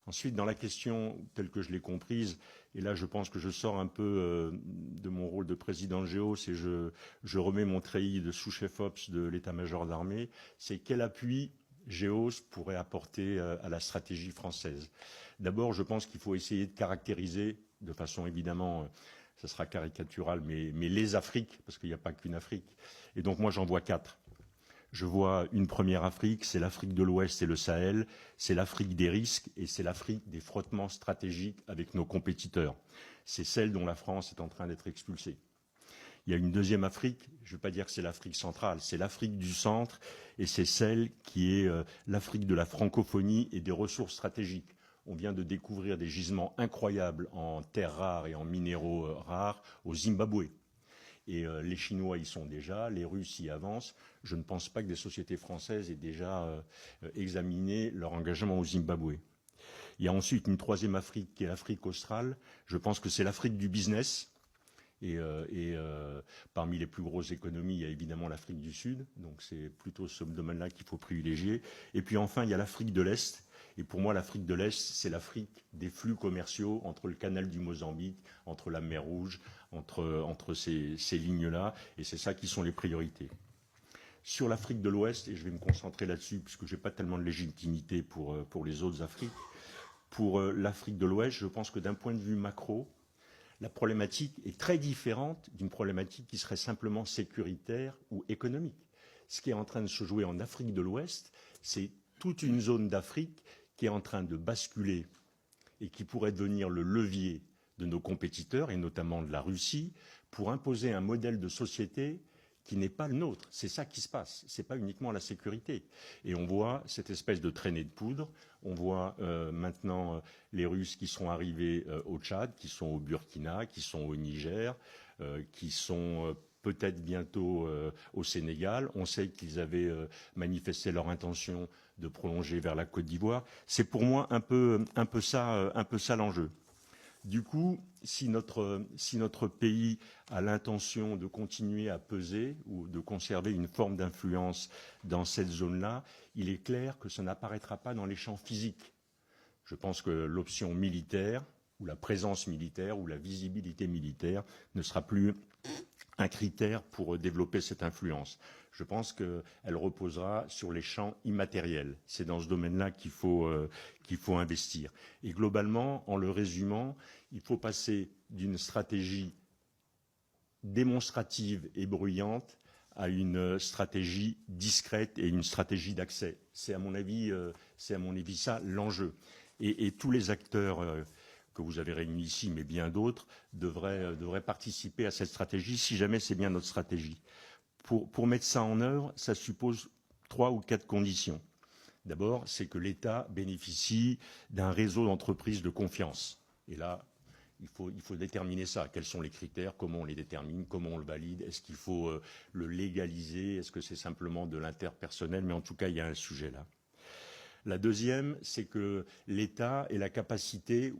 Ensuite, dans la question telle que je l'ai comprise, et là je pense que je sors un peu de mon rôle de président de Géos et je remets mon treillis de sous-chef Ops de l'état-major d'armée, c'est quel appui Géos pourrait apporter à la stratégie française. D'abord, je pense qu'il faut essayer de caractériser, de façon évidemment, ça sera caricatural, mais les Afriques, parce qu'il n'y a pas qu'une Afrique. Et donc moi j'en vois quatre. Je vois une première Afrique, c'est l'Afrique de l'Ouest et le Sahel, c'est l'Afrique des risques et c'est l'Afrique des frottements stratégiques avec nos compétiteurs. C'est celle dont la France est en train d'être expulsée. Il y a une deuxième Afrique, je ne veux pas dire que c'est l'Afrique centrale, c'est l'Afrique du centre et c'est celle qui est l'Afrique de la francophonie et des ressources stratégiques. On vient de découvrir des gisements incroyables en terres rares et en minéraux rares au Zimbabwe. Et les Chinois y sont déjà, les Russes y avancent. Je ne pense pas que des sociétés françaises aient déjà examiné leur engagement au Zimbabwe. Il y a ensuite une troisième Afrique qui est l'Afrique australe. Je pense que c'est l'Afrique du business. Parmi les plus grosses économies, il y a évidemment l'Afrique du Sud. Donc c'est plutôt ce domaine-là qu'il faut privilégier. Et puis enfin, il y a l'Afrique de l'Est. Et pour moi, l'Afrique de l'Est, c'est l'Afrique des flux commerciaux entre le canal du Mozambique, entre la mer Rouge, entre ces lignes-là. Et c'est ça qui sont les priorités. Sur l'Afrique de l'Ouest, et je vais me concentrer là-dessus, puisque je n'ai pas tellement de légitimité pour les autres Afriques, pour l'Afrique de l'Ouest, je pense que d'un point de vue macro, la problématique est très différente d'une problématique qui serait simplement sécuritaire ou économique. Ce qui est en train de se jouer en Afrique de l'Ouest, c'est toute une zone d'Afrique qui est en train de basculer et qui pourrait devenir le levier de nos compétiteurs, et notamment de la Russie, pour imposer un modèle de société qui n'est pas le nôtre. C'est ça qui se passe. Ce n'est pas uniquement la sécurité. Et on voit cette espèce de traînée de poudre. On voit maintenant les Russes qui sont arrivés au Tchad, qui sont au Burkina, qui sont au Niger, qui sont peut-être bientôt au Sénégal. On sait qu'ils avaient manifesté leur intention de prolonger vers la Côte d'Ivoire. C'est pour moi un peu ça l'enjeu. Du coup, si notre pays a l'intention de continuer à peser ou de conserver une forme d'influence dans cette zone-là, il est clair que ça n'apparaîtra pas dans les champs physiques. Je pense que l'option militaire, ou la présence militaire, ou la visibilité militaire ne sera plus un critère pour développer cette influence. Je pense qu'elle reposera sur les champs immatériels. C'est dans ce domaine-là qu'il faut investir. Et globalement, en le résumant, il faut passer d'une stratégie démonstrative et bruyante à une stratégie discrète et une stratégie d'accès. C'est à mon avis ça l'enjeu. Et tous les acteurs que vous avez réunis ici, mais bien d'autres, devraient participer à cette stratégie, si jamais c'est bien notre stratégie. Pour mettre ça en œuvre, ça suppose 3 ou 4 conditions. D'abord, c'est que l'État bénéficie d'un réseau d'entreprises de confiance. Et là, il faut déterminer ça. Quels sont les critères? Comment on les détermine? Comment on le valide? Est-ce qu'il faut le légaliser? Est-ce que c'est simplement de l'interpersonnel? Mais en tout cas, il y a un sujet là. La deuxième, c'est que l'État ait la capacité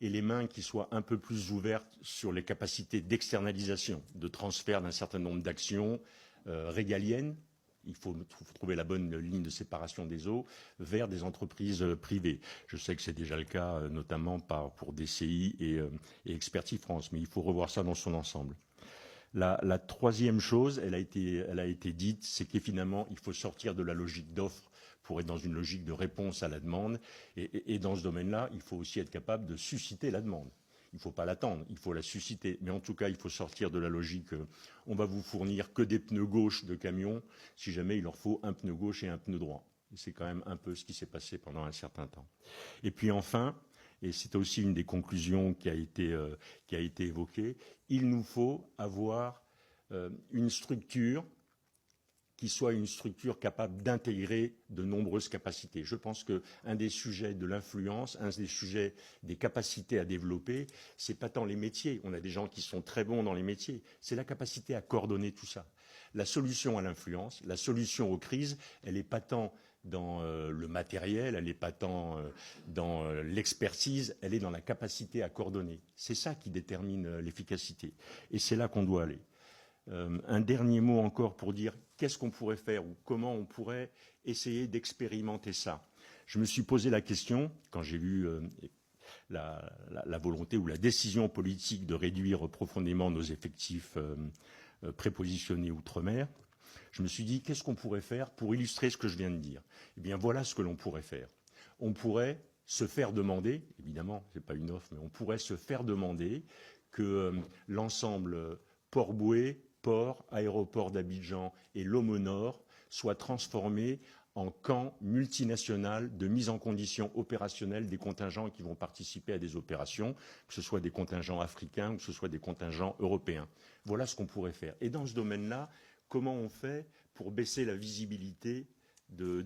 et les mains qui soient un peu plus ouvertes sur les capacités d'externalisation, de transfert d'un certain nombre d'actions régaliennes. Il faut trouver la bonne ligne de séparation des eaux vers des entreprises privées. Je sais que c'est déjà le cas, notamment pour DCI et Expertise France, mais il faut revoir ça dans son ensemble. La troisième chose, elle a été dite, c'est que finalement, il faut sortir de la logique d'offre pour être dans une logique de réponse à la demande. Et dans ce domaine-là, il faut aussi être capable de susciter la demande. Il ne faut pas l'attendre, il faut la susciter. Mais en tout cas, il faut sortir de la logique on va vous fournir que des pneus gauches de camions, si jamais il leur faut un pneu gauche et un pneu droit. Et c'est quand même un peu ce qui s'est passé pendant un certain temps. Et puis enfin, et c'est aussi une des conclusions qui a été évoquée, il nous faut avoir une structure qui soit une structure capable d'intégrer de nombreuses capacités. Je pense qu'un des sujets de l'influence, un des sujets des capacités à développer, c'est pas tant les métiers. On a des gens qui sont très bons dans les métiers. C'est la capacité à coordonner tout ça. La solution à l'influence, la solution aux crises, elle n'est pas tant dans le matériel, elle n'est pas tant dans l'expertise, elle est dans la capacité à coordonner. C'est ça qui détermine l'efficacité. Et c'est là qu'on doit aller. Un dernier mot encore pour dire qu'est-ce qu'on pourrait faire ou comment on pourrait essayer d'expérimenter ça. je me suis posé la question, quand j'ai vu la volonté ou la décision politique de réduire profondément nos effectifs prépositionnés outre-mer, je me suis dit, qu'est-ce qu'on pourrait faire pour illustrer ce que je viens de dire? Eh bien, voilà ce que l'on pourrait faire. On pourrait se faire demander, évidemment, ce n'est pas une offre, mais on pourrait se faire demander que l'ensemble Port-Bouët, port, aéroport d'Abidjan et Lomé Nord soient transformés en camp multinational de mise en condition opérationnelle des contingents qui vont participer à des opérations, que ce soit des contingents africains ou que ce soit des contingents européens. Voilà ce qu'on pourrait faire. Et dans ce domaine-là, comment on fait pour baisser la visibilité d'un